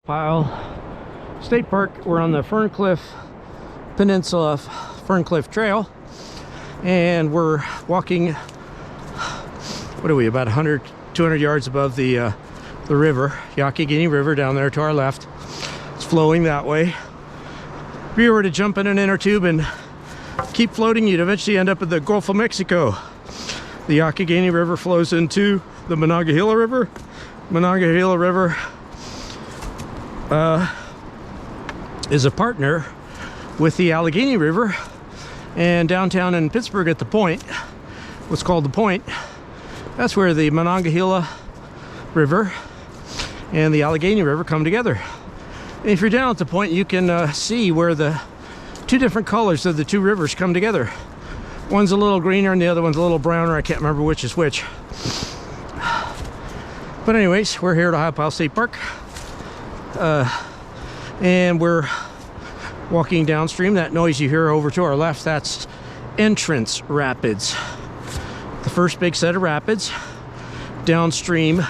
Ohiopyle State Park. We're on the Ferncliff Peninsula Ferncliff Trail, and we're walking, what are we, about 100 200 yards above the river, Youghiogheny River, down there to our left. It's flowing that way. If you were to jump in an inner tube and keep floating, you'd eventually end up at the Gulf of Mexico. The Youghiogheny River flows into the Monongahela River. Monongahela River is a partner with the Allegheny River, and downtown in Pittsburgh at the Point, what's called the Point, that's where the Monongahela River and the Allegheny River come together. And if you're down at the Point, you can see where the two different colors of the two rivers come together. One's a little greener and the other one's a little browner. I can't remember which is which. But anyways, we're here at Ohiopyle State Park. And we're walking downstream. That noise you hear over to our left, that's Entrance Rapids. The first big set of rapids downstream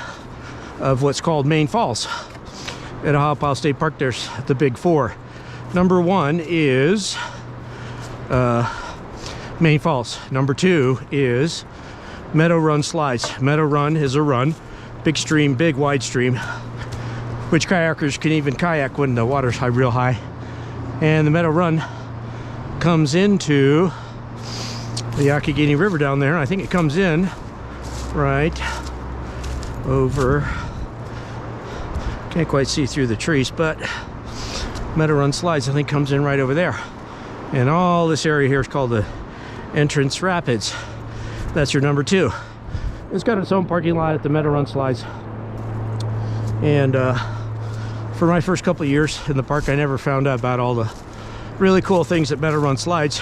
of what's called Main Falls. At Ohiopyle State Park, there's the big four. Number one is Main Falls. Number two is Meadow Run Slides. Meadow Run is a run, big stream, big wide stream, which kayakers can even kayak when the water's real high. And the Meadow Run comes into the Youghiogheny River down there. I think it comes in right over, can't quite see through the trees, but Meadow Run Slides I think comes in right over there. And all this area here is called the Entrance Rapids. That's your number two. It's got its own parking lot at the Meadow Run Slides. And for my first couple of years in the park, I never found out about all the really cool things at Meadow Run Slides.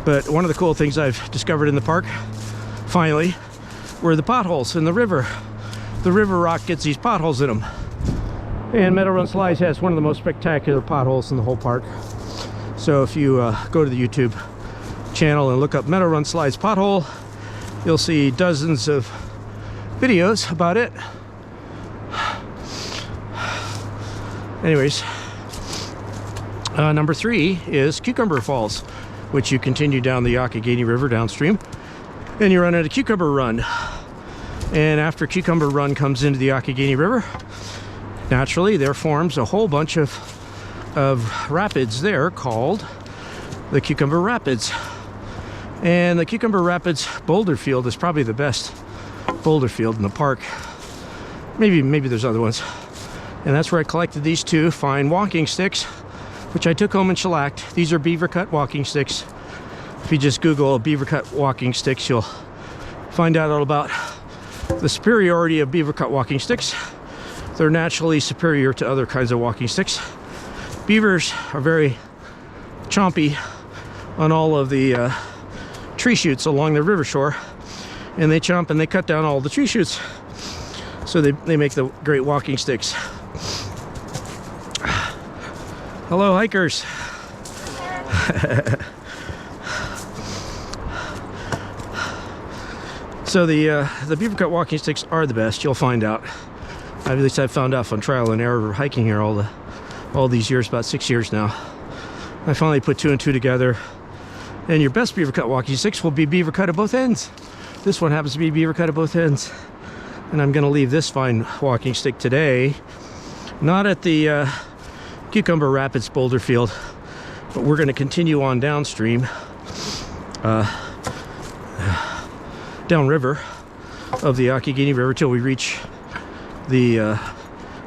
But one of the cool things I've discovered in the park, finally, were the potholes in the river. The river rock gets these potholes in them. And Meadow Run Slides has one of the most spectacular potholes in the whole park. So if you go to the YouTube channel and look up Meadow Run Slides pothole, you'll see dozens of videos about it. Anyways, number three is Cucumber Falls, which you continue down the Youghiogheny River downstream, and you run into Cucumber Run. And after Cucumber Run comes into the Youghiogheny River, naturally there forms a whole bunch of rapids there called the Cucumber Rapids. And the Cucumber Rapids boulder field is probably the best boulder field in the park. Maybe there's other ones. And that's where I collected these two fine walking sticks, which I took home and shellacked. These are beaver cut walking sticks. If you just Google beaver cut walking sticks, you'll find out all about the superiority of beaver cut walking sticks. They're naturally superior to other kinds of walking sticks. Beavers are very chompy on all of the tree shoots along the river shore, and they chomp and they cut down all the tree shoots, so they make the great walking sticks. Hello, hikers. So the beaver cut walking sticks are the best. You'll find out. At least I've found out from trial and error hiking here all these years, about 6 years now. I finally put two and two together. And your best beaver cut walking sticks will be beaver cut at both ends. This one happens to be beaver cut at both ends. And I'm going to leave this fine walking stick today, not at the Cucumber Rapids boulder field, but we're going to continue on downstream, downriver of the Youghiogheny River till we reach the, I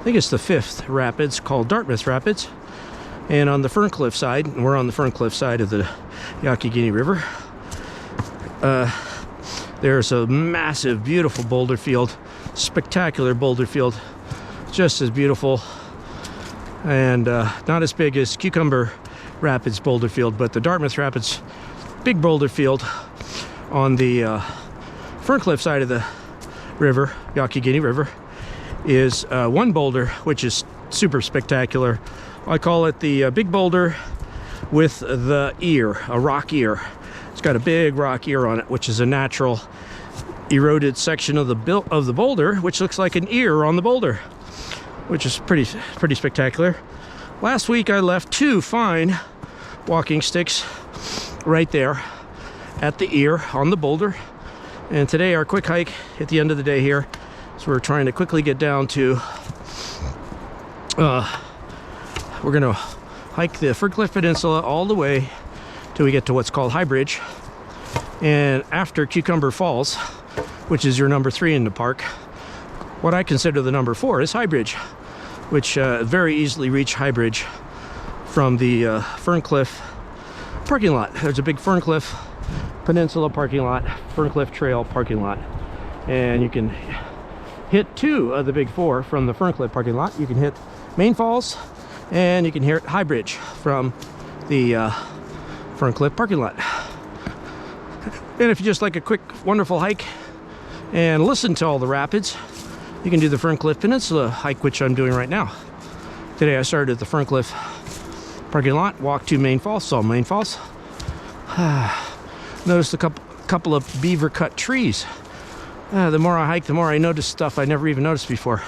think it's the fifth rapids, called Dartmouth Rapids. And on the Ferncliff side, and we're on the Ferncliff side of the Youghiogheny River, there's a massive, beautiful boulder field, spectacular boulder field, just as beautiful, and not as big as Cucumber Rapids boulder field, but the Dartmouth Rapids big boulder field on the Ferncliff side of the river, Youghiogheny River, is one boulder which is super spectacular. I call it the big boulder with the ear, a rock ear. It's got a big rock ear on it, which is a natural eroded section of the boulder, which looks like an ear on the boulder. which is pretty spectacular. Last week I left 2 fine walking sticks right there at the ear on the boulder. And today our quick hike at the end of the day here, so we're trying to quickly get down to we're gonna hike the Ferncliff Peninsula all the way till we get to what's called High Bridge. And after Cucumber Falls, which is your number 3 in the park, what I consider the number 4 is High Bridge, which very easily reach High Bridge from the Ferncliff parking lot. There's a big Ferncliff Peninsula parking lot, Ferncliff Trail parking lot, and you can hit 2 of the big 4 from the Ferncliff parking lot. You can hit Main Falls, and you can hit High Bridge from the Ferncliff parking lot. And if you just like a quick, wonderful hike and listen to all the rapids, you can do the Ferncliff Peninsula hike, which I'm doing right now. Today I started at the Ferncliff parking lot, walked to Main Falls, saw Main Falls. Noticed a couple of beaver cut trees. The more I hike, the more I notice stuff I never even noticed before.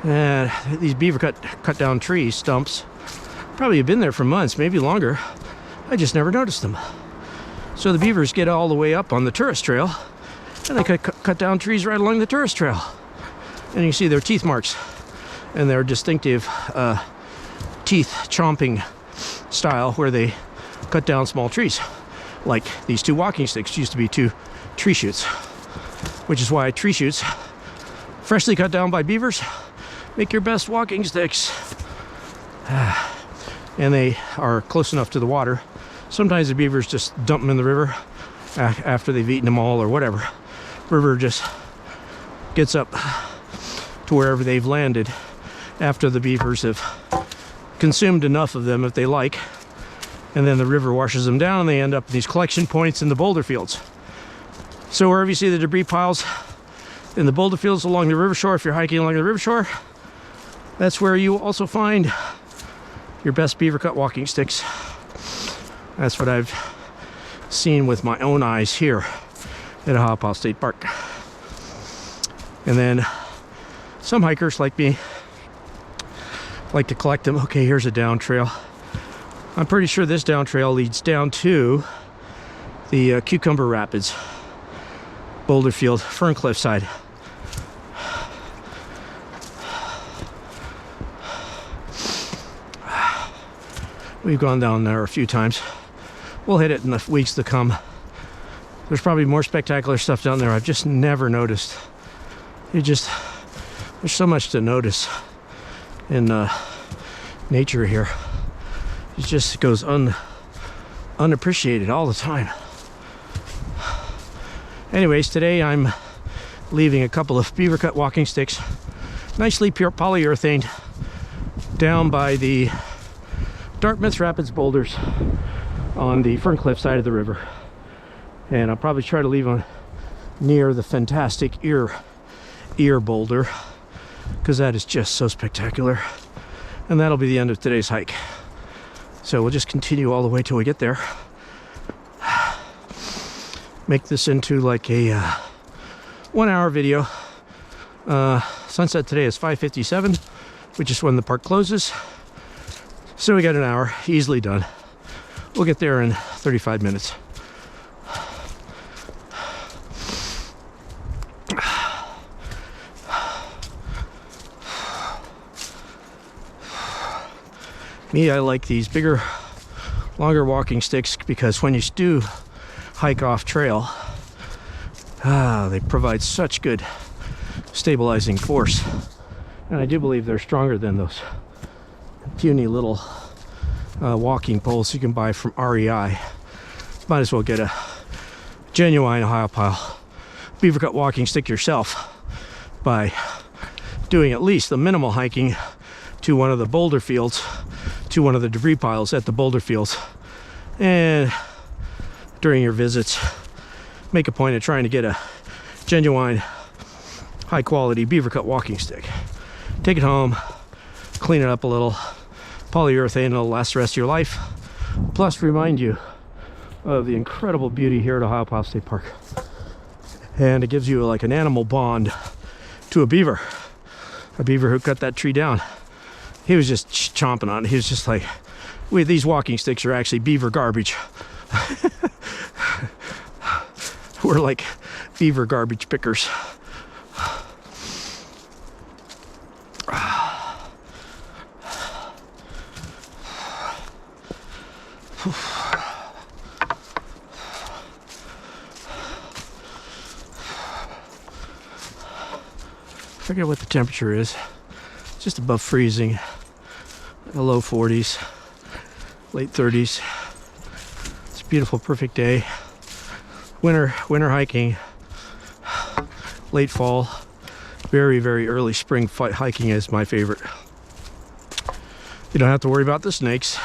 And these beaver cut down tree stumps probably have been there for months, maybe longer. I just never noticed them. So the beavers get all the way up on the tourist trail, and they cut down trees right along the tourist trail. And you see their teeth marks and their distinctive teeth chomping style, where they cut down small trees. Like these 2 walking sticks used to be 2 tree shoots, which is why tree shoots freshly cut down by beavers make your best walking sticks. And they are close enough to the water. Sometimes the beavers just dump them in the river after they've eaten them all or whatever. River just gets up to wherever they've landed after the beavers have consumed enough of them if they like, and then the river washes them down and they end up in these collection points in the boulder fields. So wherever you see the debris piles in the boulder fields along the river shore, if you're hiking along the river shore, that's where you also find your best beaver cut walking sticks. That's what I've seen with my own eyes here at Ohiopyle State Park. And then some hikers like me like to collect them. Okay, here's a down trail. I'm pretty sure this down trail leads down to the Cucumber Rapids, Boulder Field, Ferncliff side. We've gone down there a few times. We'll hit it in the weeks to come. There's probably more spectacular stuff down there I've just never noticed. There's so much to notice in nature here. It just goes unappreciated all the time. Anyways, today I'm leaving a couple of beaver cut walking sticks, nicely pure polyurethane, down by the Dartmouth Rapids boulders on the Ferncliff side of the river. And I'll probably try to leave them near the fantastic ear boulder, because that is just so spectacular. And that'll be the end of today's hike. So we'll just continue all the way till we get there. Make this into like a 1 hour video. Sunset today is 5:57, which is when the park closes. So we got an hour, easily done. We'll get there in 35 minutes. Me, I like these bigger, longer walking sticks because when you do hike off trail, they provide such good stabilizing force. And I do believe they're stronger than those puny little walking poles you can buy from REI. Might as well get a genuine Ohiopyle beaver cut walking stick yourself by doing at least the minimal hiking to one of the boulder fields, to one of the debris piles at the boulder fields. And during your visits, make a point of trying to get a genuine high quality beaver cut walking stick. Take it home, clean it up a little, polyurethane, it'll last the rest of your life, plus remind you of the incredible beauty here at Ohiopyle State Park. And it gives you like an animal bond to a beaver. a beaver who cut that tree down. He was just chomping on it. He was just like, these walking sticks are actually beaver garbage. We're like beaver garbage pickers. I forget what the temperature is. It's just above freezing. The low 40s, late 30s. It's a beautiful, perfect day. Winter hiking. Late fall, very, very early spring hiking is my favorite. You don't have to worry about the snakes.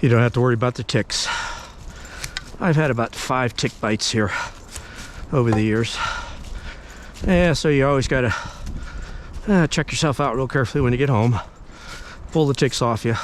You don't have to worry about the ticks. I've had about 5 tick bites here over the years. Yeah, so you always gotta check yourself out real carefully when you get home. Pull the ticks off you.